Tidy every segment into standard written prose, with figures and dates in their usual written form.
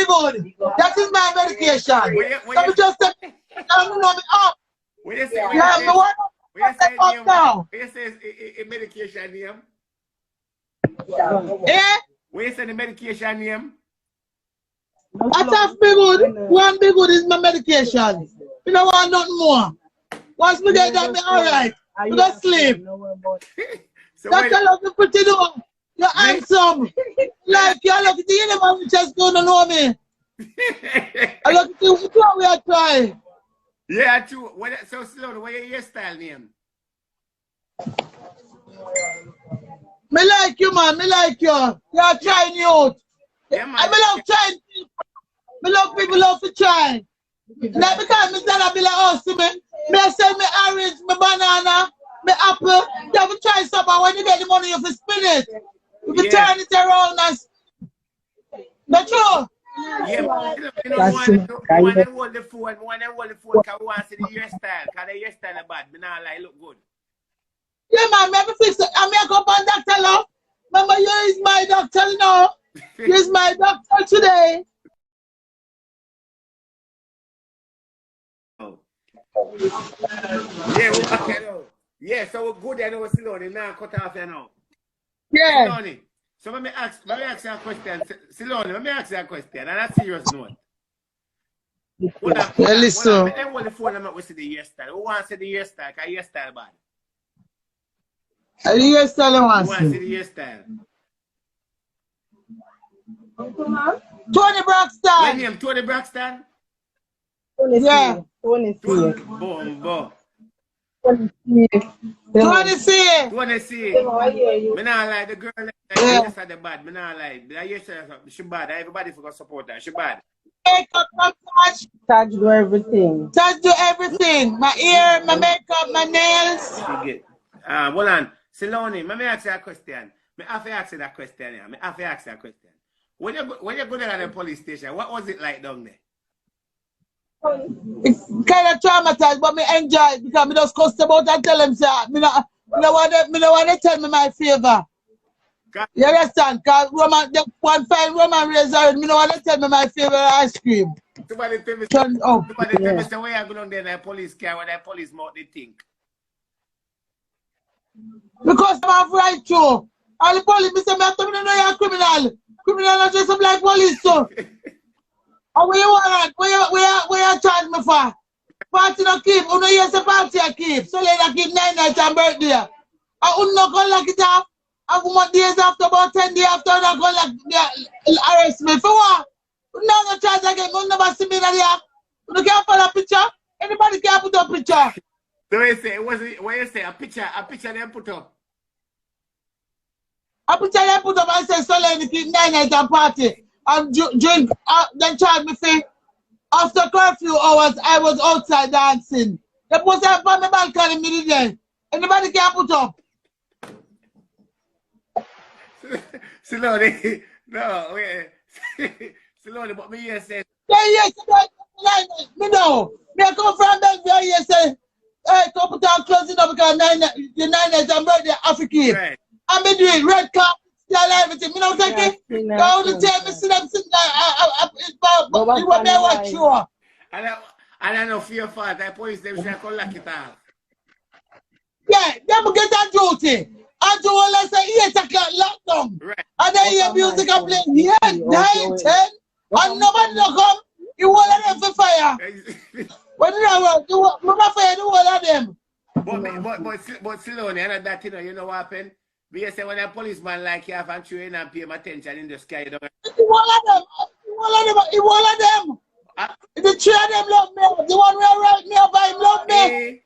me good. That is my medication. Let me just take me up. When you say medication name? Yeah? When you say the medication name? That's half me good. One be good is my medication. You don't want nothing more. Once we get that, me alright. You don't sleep. So that's a lot of pretty do. You're handsome. Like you're looking at the animal, you just don't know me. I look at you, we are trying. Yeah, true. So slow, what is your style name? Me like you, man. Me like you. You're trying you out. Yeah, man. I love trying people. Me love people love to try. Now because me stand up like oh, see me. Me sell me orange, me banana, me apple. You have to try something. When you get the money, you have to spin it. You have to turn it around and that's true. Yeah, you know, one and hold the phone, because we want to see the hairstyle, because the hairstyle is bad. Me not like look good. Yeah, man, me have to fix it. I'm here go on doctor now. Remember, you is my doctor, you know. You is my doctor today. Oh. Yeah, okay, no. Yeah, so we're good, I know, Siloni. Now cut off, you know. Yeah. Siloni. So let me ask you a question. Siloni, let me ask you a question. And that's serious note. Listen. I want the phone number to see the hairstyle. Who wants to see the hairstyle? Because hairstyle bad. The hairstyle wants to see the hairstyle. Tony Braxton. What name? Tony Braxton? Yeah. Tony Boom. Tony C. Me not like the girl that at the bad. Me not like. She bad. Everybody forgot support her. She bad. Makeup, touch do everything. Touch do everything. My ear, my makeup, my nails. Hold on. Siloni, let me ask you a question. I have to ask you that question. When you go to the police station, what was it like down there? It's kind of traumatized, but me enjoy it because me just cuss about and tell them, say, me no want to tell me my favor. You understand? Because one fine Roman razor, me no want to tell me my favorite ice cream. Somebody tell me, say, where you go down there in the police car when the police mouth they think. Because I have right to. All the police, me say, me have to know you're a criminal. Criminal not dress up like police, so. And what you want? Where you charge me for? Party no keep. Uno yes a party I keep. So later keep 9 nights and birthday. And uno no go lock it up. And one days after, about 10 days after, uno go arrest me. For what? Uno no charge again. Uno never see me there. Uno can't put a picture. Anybody can put a picture. So you say, what you say? A picture they put up. A picture they put up and say, so later keep 9 nights and party. And drink, then charge me for after curfew hours, I was outside dancing. They put up on the balcony me there. Anybody can put up. Siloni, no, wait. Siloni, but me here say. Yeah, me know. Me come from Belgium here say, hey, come put on closing up because the 9 nights and birthday African. Right. And me do it, red carpet. Everything, you know, take it. Go to tell me, see them sitting there. You want me to watch you. And I know for your fault, the police, they should call lock it off. Yeah, they will get on duty. And do all I say, 8 o'clock lockdown. Right. And then hear music and play, 9, 10. And nobody no come. You will let them for fire. When you fire, you will let them. But Siloni, I know that, you know what happened? We say when a policeman like you have and train and pay him attention in the sky, you don't. All of them. The three of them love me. The one who write me about him love me.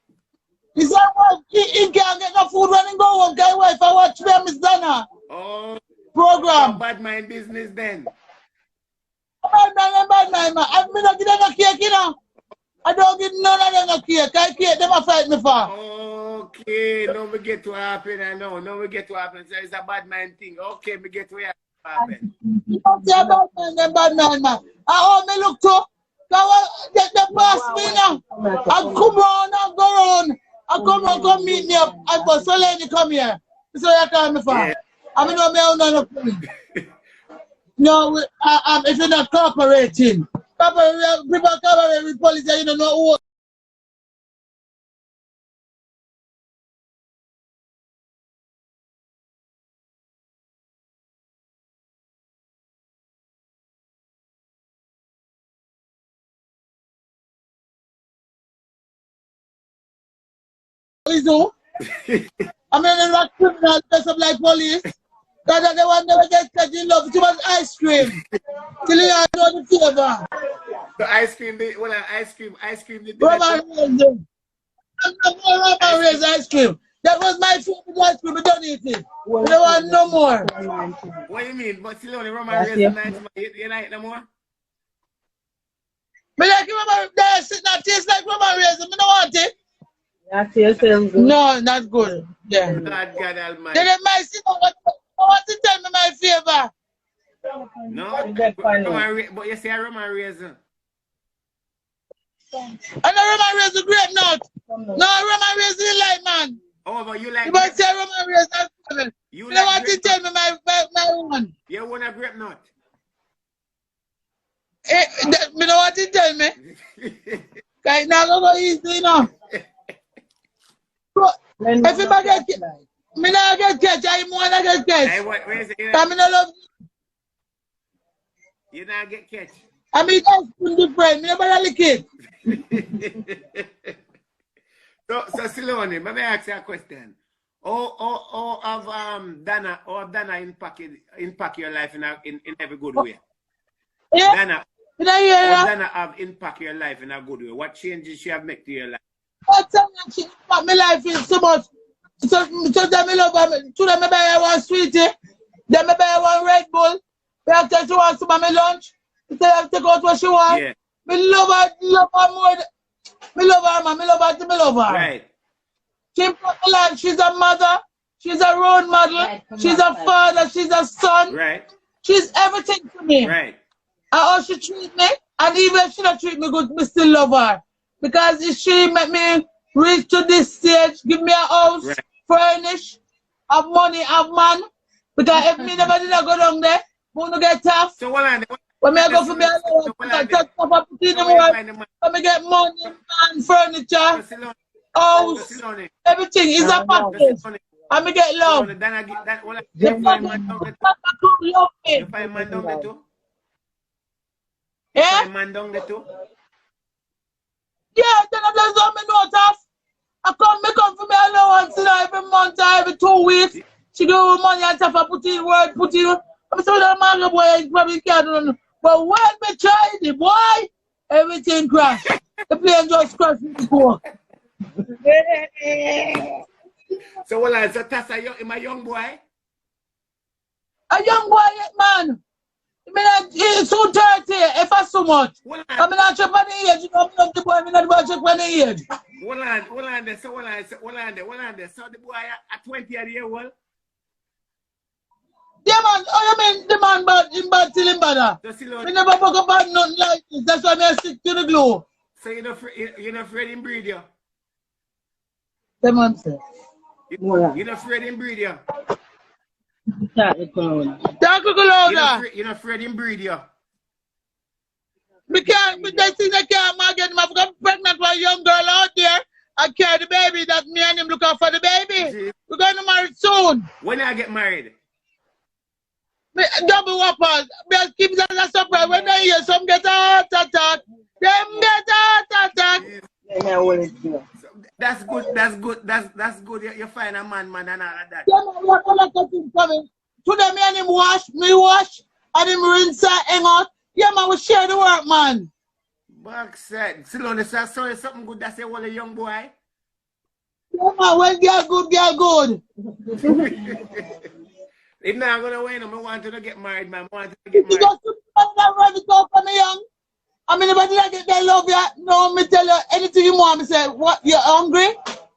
He said, well, he can't get no food when he go home. Guy wife, I watch me and Miss Donna. Oh. Program. Bad mind business then. Bad mind, man. I don't give them no cake, you know. I don't give none of them no cake. I cake them a fight me for. Okay, now we get to happen. I know. Now we get to happen. So it's a bad mind thing. Okay, we get to happen. Bad mind, man. I me look to. They pass me now. I come on, I go on. I come meet me up. I go, solanie come here. So you call me for. I mean, no, me no. No, if you're not cooperating. People cooperate with police, you don't know who. Police who? I mean, they're not criminals, dress up like police. That they want never get caught in love. Too much ice cream. Till you know the flavor. The ice cream, ice cream. Roman raisin. Roman raisin ice cream. That was my favorite ice cream. We don't eat it. We don't want no more. What do you mean? But still only Roman raisin, you like no more? Me like Roman raisin. That tastes like Roman raisin. Me don't want it. That tastes good. No, not good. Yeah. God almighty. Then my sin. What to tell me my favor? No, but you say a Roman raisin. And a Roman raisin grape nut. No, Roman raisin you like, man. Oh, but you like. You must say Roman raisin. You don't want to tell me my one. You want a grape nut? Me don't want to tell me. Because now go easy, you know. Everybody get. Me not get catch, I want to get catch. Hey, where is it? Because me not love you. Not get catch. I mean, that's different. Me never lick it. So Solanie, let me ask you a question. How have Dana impact your life in every good way? Yeah. Dana, how Dana have impact your life in a good way? What changes she have made to your life? What she impact my life is so much. So them love her. To them, I buy one sweetie. Then I buy one Red Bull. We have to she wants some of my lunch. So I have to take out what she wants. Yeah. Me love her more. Me love her, man. Me love her. Right. She impact my life. She's a mother. She's a role model. She's a father. She's a son. Right. She's everything to me. Right. And how she treat me. And even if she don't treat me good, me still love her. Because if she make me reach to this stage, give me a house. Right. Furnish, have money, have man. Because if me never did go down there, we don't get tough. So when me go for me alone, I take stuff up in the world. When me get money, man, furniture, house, everything is a package. And me get love. You find man down there too? Yeah? Find man down there too? Yeah, then I just don't me know tough. Me come for me allowance, you know, every month or every 2 weeks. She give me money and stuff, I put in work, I'm sorry that man boy probably can't do it. But when me try it, boy, everything crash. The plane just crashed before. So so Tassa, my young boy? A young boy, man. He's so 30, if I so much. I'm not check on the age, you know, I'm not the boy, I'm not check on the age. Hold on there. So the boy at 20 years old? Yeah, man. Oh, you mean the man bad till him bad? We never talk about nothing like this. That's why I stick to the glue. So you're not afraid him breed you? The man said. You're not afraid him breed you? You're not afraid him breed you? We can't, they think they can't get him. I've got pregnant with a young girl out there. I carry the baby. That me and him look out for the baby. We're going to marry soon. When I get married? Double whoppers. Just keep that a surprise. When they hear some get a heart attack, them get a heart attack. That's good. That's good. You find a man and all of that. Yeah, man, what other things coming? Today me and him wash, and him rinse and hang out. Yeah, man, we share the work, man. Buck said, Solanie, so something good that say, well, a young boy. Yeah, man, when girl good. If not going to win, I want to get married, man. I want to get married. You got to ready to talk for me, young. I mean, if I didn't get that love, you no, me tell you anything you want. Me say, what, you hungry?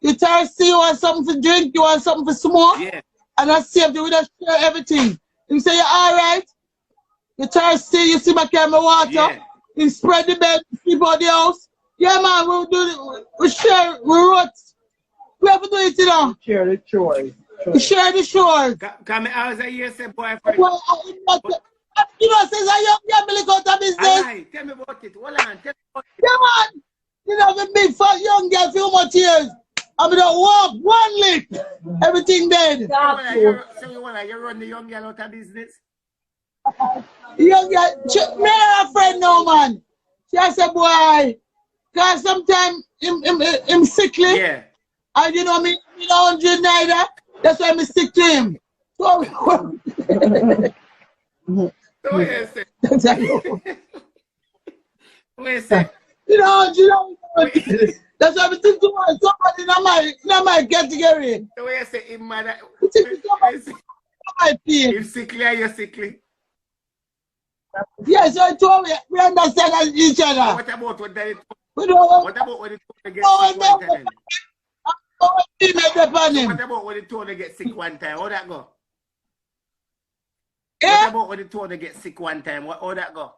You thirsty? You want something to drink? You want something to smoke? Yeah. And I saved you. We just share everything. You say, you're all right? You thirsty? You see my camera water? Yeah. You spread the bed, sleep out the house. Yeah, man, we'll do it. We share, we wrote. We have to do it, you know. Share the chores. We share the chores. Come here, I was a year, say boyfriend. You know, since a young girl me look out of business. Alright, tell me about it. Hold on, tell me about it. Yeah, man. You know, the big fat young girl few much years. I mean, don't walk one lick. Everything dead. So you wanna you run the young girl out of business? Young girl, me and a friend now, man. She said, boy, cause sometimes him sickly. Yeah. And you know me, 100 neither. That's why I'm sick to him. So, So what you say? What you say? you know, that's why I'm sick to him. Somebody not my category. So what you say? Him mother. Him sickly or you sickly? Yeah, so I told me, we understand each other. What about when they What about when the tone get sick one time? What about when the tone get sick one time? How that go? Yeah. What about when the tone get sick one time? How that go?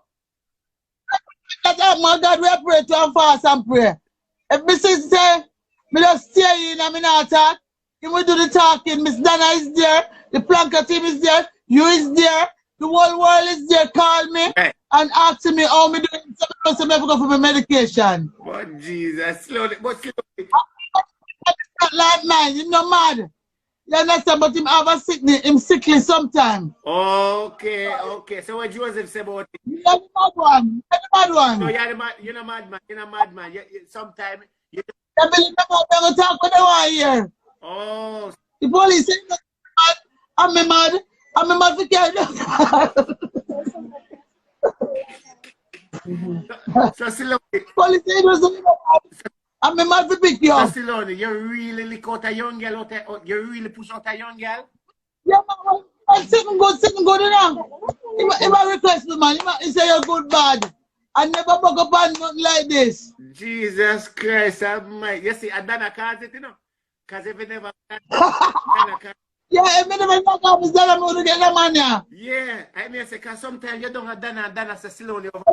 That's how my God we pray to and fast and pray. If Miss say, me just stay in and me not talk, he will do the talking. Miss Dana is there, the Planka team is there, you is there, the whole world is there, call me and ask me how me doing. So I go for my medication. But Jesus, slowly, but slowly. Not like mine, you know mad. You understand, but him have a sickness, him sickly sometime. Okay. So what Joseph say about it? You're the mad one. You're the mad one. No, you're not mad man. You're not mad man. Sometimes you I believe I'm going to talk with the one here. Oh. The police say I'm mad. I'm mad for carrying. So Siloni. Police say I'm mad for pick you So up. Siloni, you really lick out a young girl out there? You really push out a young girl? Yeah, man. I'm sitting good now. If I request me, man, he say you're good bad. I never buck up on nothing like this. Jesus Christ, Almighty. You see, I done a cause it, you know? Because if you never done a cause. Yeah, if I never knock off his dad, I'm going to get the man, yeah. Yeah, I mean, because sometimes you don't have done say Siloni over.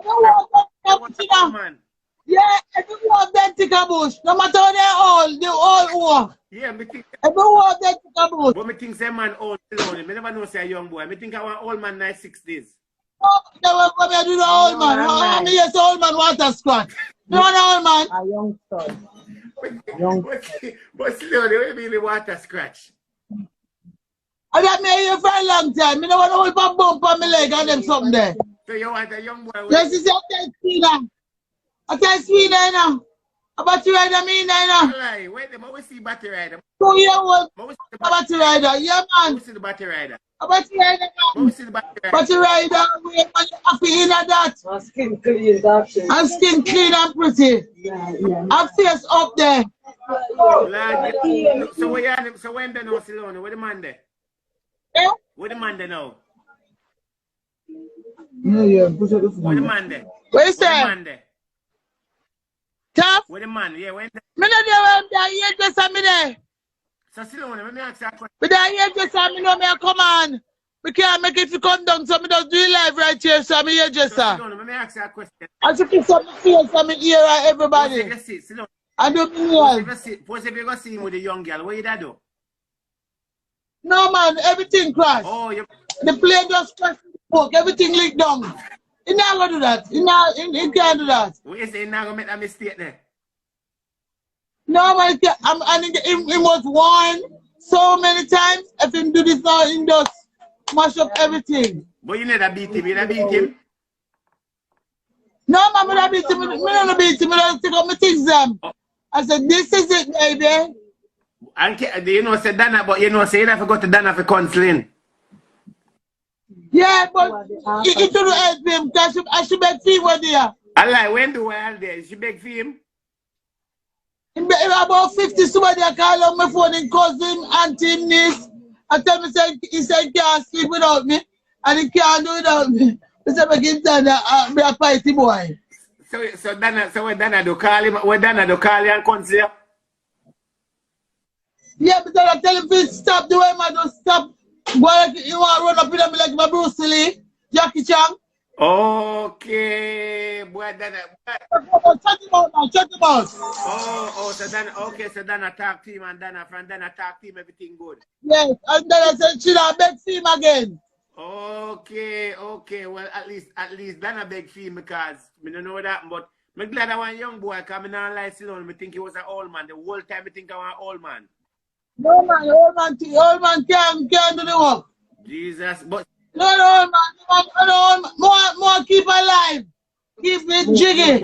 Man. Yeah, everyone then take a bush. No matter how they all work. Yeah, me think. Everyone then take a bush. But me think say man old Siloni. Me never know say a young boy. Me think I want old man 96 days. Oh, never come here do the old man. How many years old man want a scratch? No, old man. A young son. But Siloni, we really want a scratch. I got me here for a long time. I don't want to hold a bump on my leg and them something there. So you want a young boy? Yes, you see, I tell Sweden. I tell Sweden now. About you rider me now. Lie. Wait, we see battery rider. 2 years old. Battery rider. Yeah, man. We see the battery rider. Battery rider, man. We see the battery rider. Battery rider. We happy in that. My skin clean, doctor. And skin clean and pretty. Yeah. And face up there. Lord, so when they know Siloni, where the man there? Yeah? Where the man there now? Yeah. Push up the phone. Where the man there? What you Where the say? man there? Tough? Where the man? Yeah, when the... Me not there when I'm here just a minute. So Siloni, let me ask you a question. But I here just a minute, me come on. We can't make it to come down, so me just do it live right here, so I'm here just So Siloni, let me ask you a question. I should put some face on me ear and everybody. Suppose if you see, Siloni, I do me well. suppose if you go see him with a young girl, what you da do? No man, everything crash. Oh, you... The plane just crash the smoke, everything leak down. He not gonna do that. He can't do that. What you say, not gonna make a mistake there? No man, he was warned so many times. If he do this now, he just mash up everything. But you never beat him, you never beat him? No man, I beat him. I don't beat him. I don't take up my things them. I said, this is it, baby. And you know, say Dana, but you know, say you never go to Dana for counseling. Yeah, but it shouldn't help him because I should beg fever there. I like, when do I there? She beg for him? About 50 somebody I call on my phone and cousin, auntie, niece. I tell me, he said he can't sleep without me and he can't do without me. I said, I can't tell you, be a party boy. So when Dana do call him, when Dana do call you and counsel you? Yeah, but I tell him to stop the way man don't stop. Boy, you want to run up in me like my Bruce Lee, Jackie Chan. Okay, boy, Dana. Shut him out now, shut him out. Oh, so Dana, okay, so Dana talk to him and Dana, from Dana talk to him, everything good. Yes, and then I said, should I beg him again? Okay, okay. Well, at least that's a big fee because I don't know that, but I'm glad I want young boy coming on like Silon. I think he was an old man. The whole time I think I want old man. No man, old man can't do the work. Jesus, but No, old man, more keep alive. Keep it jiggy.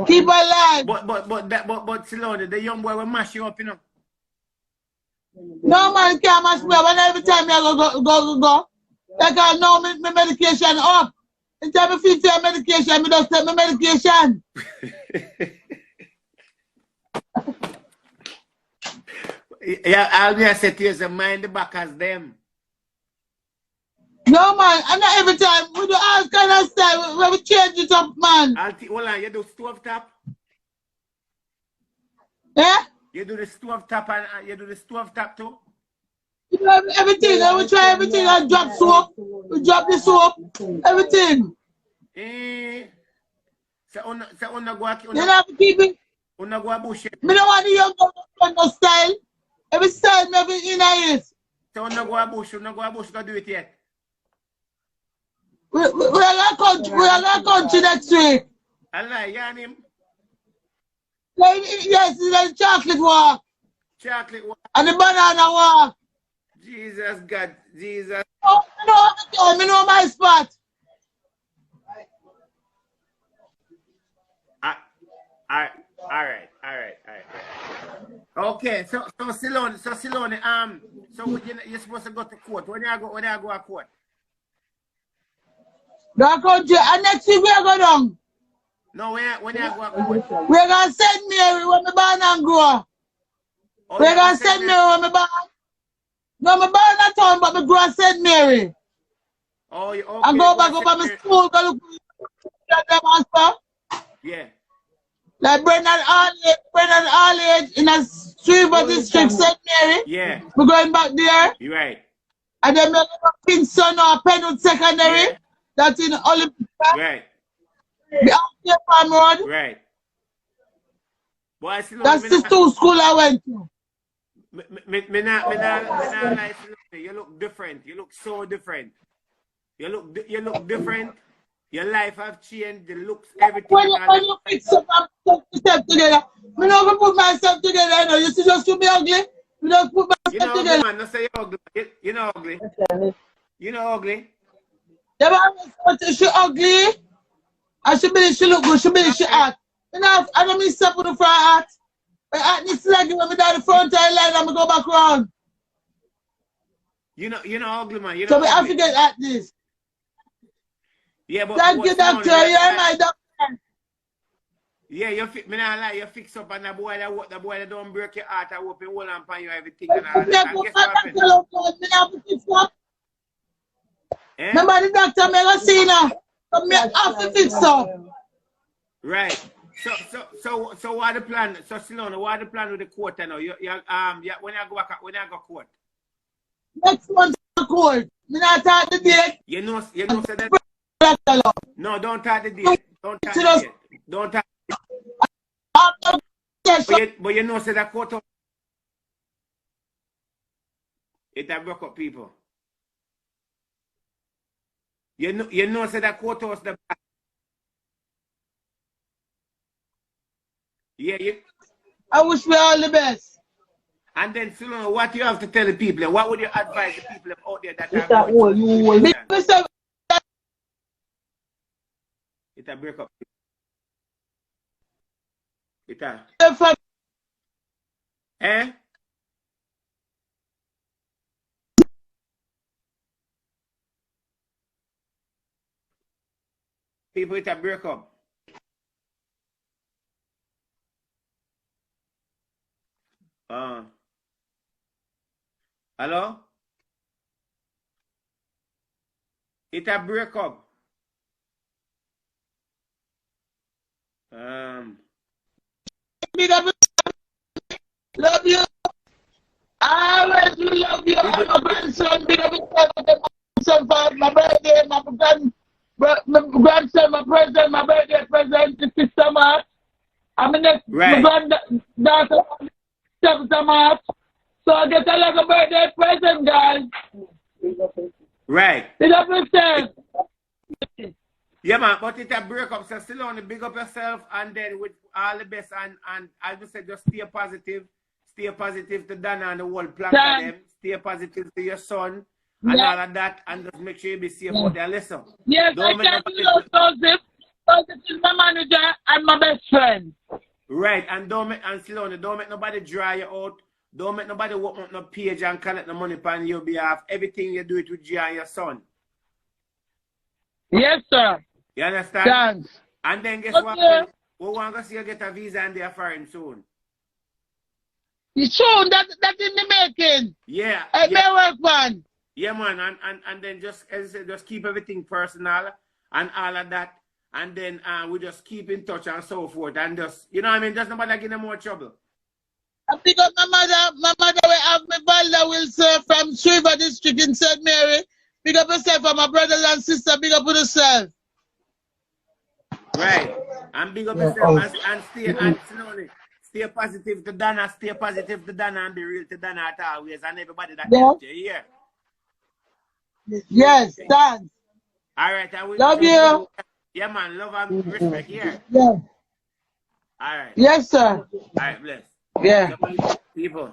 Keep alive. But Silon, the young boy will mash you up, you know. No man can't mash me up. And every time I go. Like I know my medication up. In time I feel your medication, I just take my medication. Yeah, I'll be a set to you, mind the back as them. No man, and not every time. We do all kind of style when we change it up, man. Hold on, you do stove top? Yeah? You do the stove top and you do the stove top too? You know, everything, and we try everything and drop soap. We drop the soap, everything. So on go You have to keep it. on go bush. Me don't want the young girl no style. Every style me have in it. So on go bush, go do it yet. We are going country next week. Allah, you him? Like, yes, it's like chocolate walk. Chocolate walk. And the banana walk. Jesus God, Jesus. Oh, I know my spot. All right. Okay, so Silone, so you're supposed to go to court. When you go to court? That country, and next week we are going down. No, when you go to court? We're going to send Mary when we born and grow. We're going to send Mary when we born. No, I'm born at home, but we grow and send Mary. Oh, you okay? And go back up to my school, go look at them and stuff. Yeah. Like Brendan Arley in a Streamer district, St. Mary. Yeah. We're going back there. You're right. And then we're going to Pinson or Penwood Secondary. Yeah. That's in Olympia. Right. The Farm Road. Right. Boy, that's the two schools I went to. Me not like you look different. You look so different. You look different. Your life have changed. The looks, everything. When you fix up and put yourself together, I'm not going to put myself together. You know, you see, just to be ugly. You don't put myself together. Ugly, man. Don't say you're ugly. You know ugly. You know ugly. The man says she ugly. And she believe she look good. She believe she hot. You know, I don't mean step with the front hat. My hat needs like when we down the front line and we go back around. You know ugly, man. You know so ugly. we have to get at this. Yeah, but thank you, doctor. You're my doctor. Yeah, me not lie, you fix up and the boy that don't break your heart, I hope you hold on for you everything and all that. Guess what happened? Remember the doctor me go see now. So me have to fix up. Right. So what the plan? So Silona, what the plan with the court now? When I go court? Next month court. Me not talk the date. You know say that. No, don't talk the date. Don't talk the date. Don't talk. But you know say that court it have broke up people. You know say that court was the yeah, I wish we all the best. And then, Silona, what you have to tell the people? And what would you advise the people out there that are going it a break up. It a. Eh? People, it a break up. Hello? It a break up. Love you. I always will love you. I'm a grandson. Big up grandson for my birthday. My grandson, my present, my birthday present, the 6th of March. I'm in next granddaughter, 7th of March. So I get a little birthday present, guys. Right. Big up yourself. Yeah, man, but it's a breakup. So still only big up yourself and then with all the best and I just say just stay positive. Stay positive to Dana and the whole plan for them. Stay positive to your son and all of that and just make sure you be safe out there. Listen. Yes, I can do those Joseph. Joseph is my manager and my best friend. Right, and Sloan, don't make nobody dry you out. Don't make nobody work on no page and collect the money on your behalf. Everything you do it with you and your son. Yes, sir. You understand? Thanks. And then guess what? We want to see you get a visa and they're foreign soon. Soon, that's in the making. Yeah. Hey, yeah. Work, man. Yeah, man, and then just, as I said, just keep everything personal and all of that. And then we just keep in touch and so forth. And just, you know what I mean? Just nobody get no more trouble. I pick up my mother will have me Valda Wilson from Shriver District in St. Mary. Pick up yourself and my brothers and sisters, big up yourself. Right. And big up yourself and stay and slowly. Stay positive to Dana, and be real to Dana at always and everybody that helped you here. Yes, thanks. All right, I will love you. Yeah, man, love and respect here. Yeah. All right. Yes, sir. All right, bless. Yeah. People.